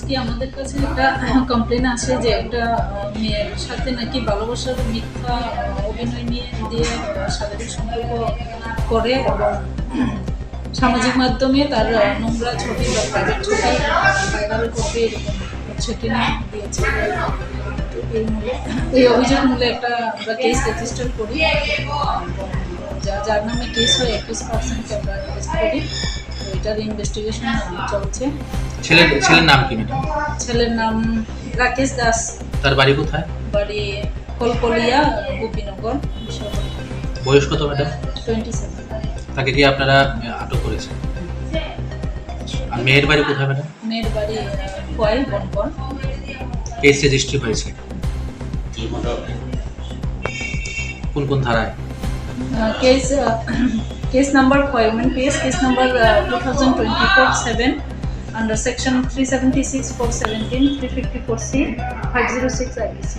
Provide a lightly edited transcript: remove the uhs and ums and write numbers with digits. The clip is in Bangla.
আজকে আমাদের কাছে একটা কমপ্লেন আসে যে একটা মেয়ের সাথে নাকি ভালোবাসার মিথ্যা অভিনয় নিয়ে দিয়ে শারীরিক সম্পর্ক করে এবং সামাজিক মাধ্যমে তার নোংরা ছবি বা প্রাইভেট ছবি ভাইরাল করবে এরকম ছবি নিয়ে দিয়েছে। তো এই অভিযোগ মূলে একটা আমরা কেস রেজিস্টার করি, যার নামে কেস হয় 21% আমরা অ্যারেস্ট করি। তো এটার ইনভেস্টিগেশন চলছে। ছেলের নাম কি ম্যাডাম? ছেলের নাম রাকেশ দাস। তার বাড়ি কোথায়? বাড়ি কলকলিয়া, গোপীনগর। বয়স কত ম্যাডাম? 27। তাকে কি আপনারা আটক করেছেন? আর মেয়ের বাড়ি কোথায় ম্যাডাম? মেয়ের বাড়ি খোয়াই, বনকর। কেস রেজিস্ট্রি হয়েছে কোন কোন ধারায়? Case number Khowai women case number 2024-7 under section 376/17, 354C, 506 IPC.